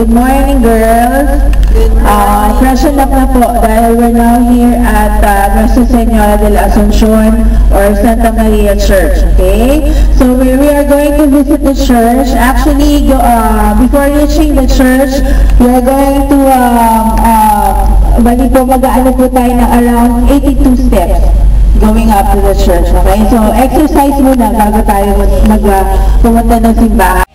good morning, girls. Freshen up na po dahil we're now here at Nuestra Señora de la Asunción or Santa Maria Church, okay? So we are going to visit the church. Actually, before reaching the church, we are going to, bali po mag-aano po tayo na around 82 steps going up to the church, okay? So exercise muna bago tayo pumunta ng simbahan.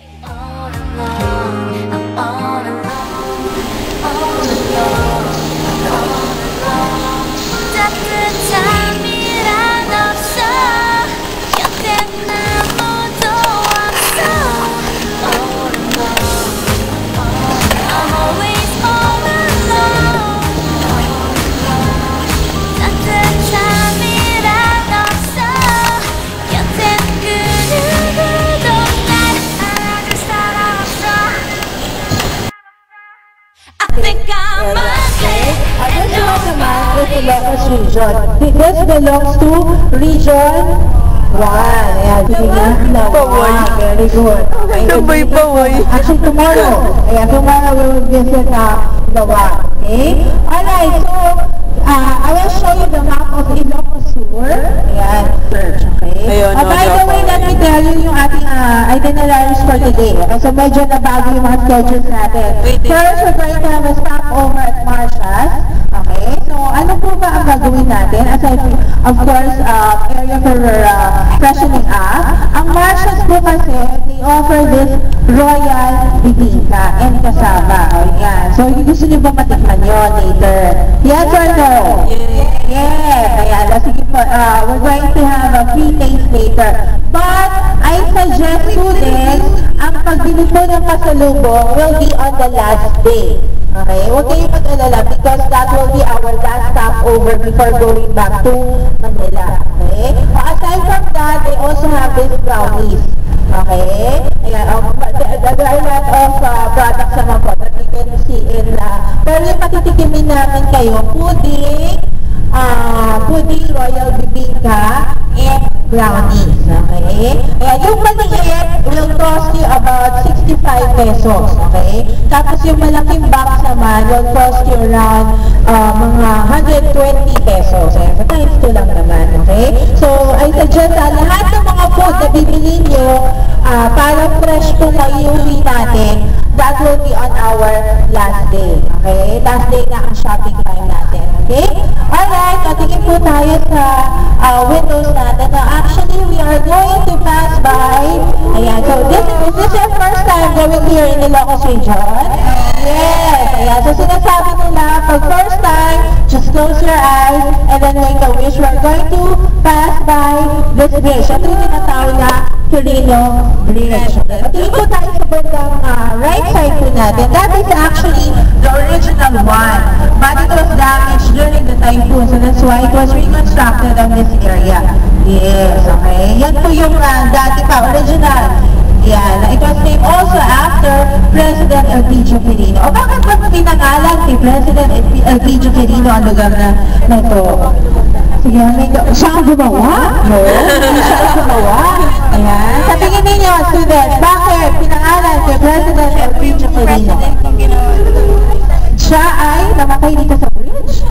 This belongs to Region 1. Ayan, sige nga. Very good. Actually, tomorrow. Ayan, tomorrow we will visit the 1. Okay? Alright, so I will show you the map of Ilocos Sur. Ayan, church. Okay? By the way, let me tell you yung ating itineraries for today. Okay, so medyo nabago yung mga schedules natin. First, we're going to have a stopover at Marcias. Okay, so ano po ba ang gagawin natin? Aside, of course, area for freshening up. Ang Marcias po kasi, they offer this Royal Bibingka and Kasama. O yan. So, gusto niyo ba matikman yun later? Yes or no? Yes. Ayan. Sige po, we're going to have a free taste later. But, I suggest students, ang pagbili po ng pasalubong will be on the last day. Okay, huwag kayong mag-alala because that will be our last stopover before going back to Manila. Okay? Aside from that, they also have these brownies. Okay? Ayan, there are a lot of products naman po that we can see in pero yung patitikimin namin kayo, pudding, Royal Bibingka, and brownies. Okay? Ayan, yung maliit will cost you about 65 pesos. Okay? Tapos yung malaking box naman will cost you around mga 120 pesos. Ayan, so times 2 lang naman. Okay? So, I suggest lahat ng mga food na bibili nyo para fresh po na iuwi natin, that will be on our last day. Okay? Last day na ang shopping time natin. Okay? Alright, tingin po tayo sa windows natin. Now, actually, we are going to pass by. Ayan, so is this your first time going here in Ilocos Region? Yes. Ayan, so sinasabi nila, pag first time, just close your eyes and then make a wish. We are going to pass by this bridge. Ito yung tinatawag na Quirino Bridge. Tingin po tayo sa bandang right side po natin. That is actually the original one. But it was damaged during the typhoon. So that's why it was reconstructed on this area. Yes, okay. Yan po yung dati pa, original. Yan. It was named also after President Elpidio Quirino. O bakit ba pinangalan kay President Elpidio Quirino ang lugar na ito? Sige, siya ang gumawa? No, hindi siya ang gumawa. Ayan. Sa tingin ninyo, students, bakit pinangalan kay President Elpidio Quirino? Siya ay namatay dito sa bridge?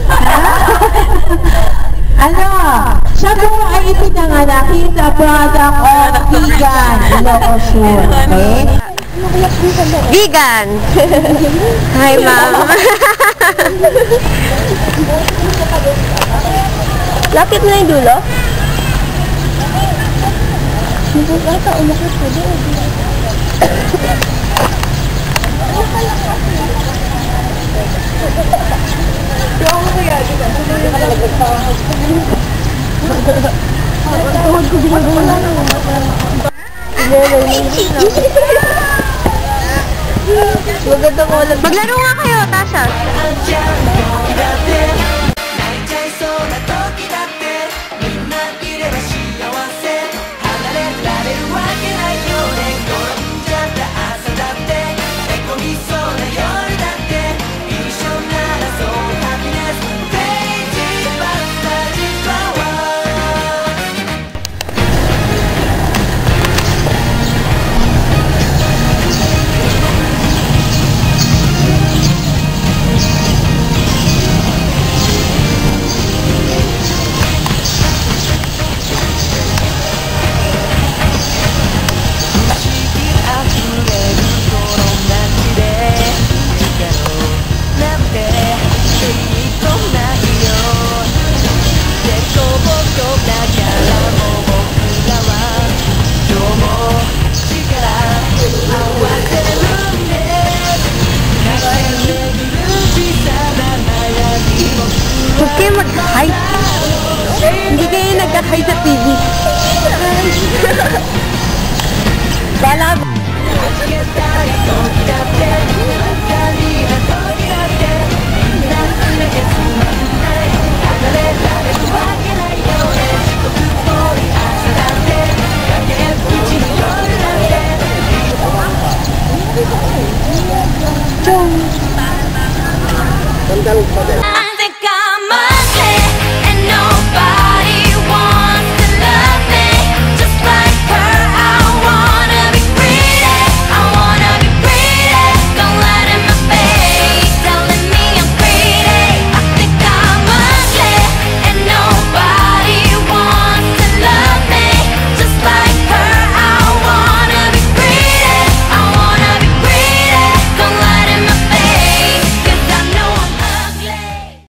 Ano? Siya po ay ipinanganak. He's a product of vegan Ilocos Sur. Okay? Vegan! Hi, ma'am. Lapit na yung dulo? Hindi ka ata umakit ko doon. Maglaro nga kayo, Tasha. Hi sa TV. Bala.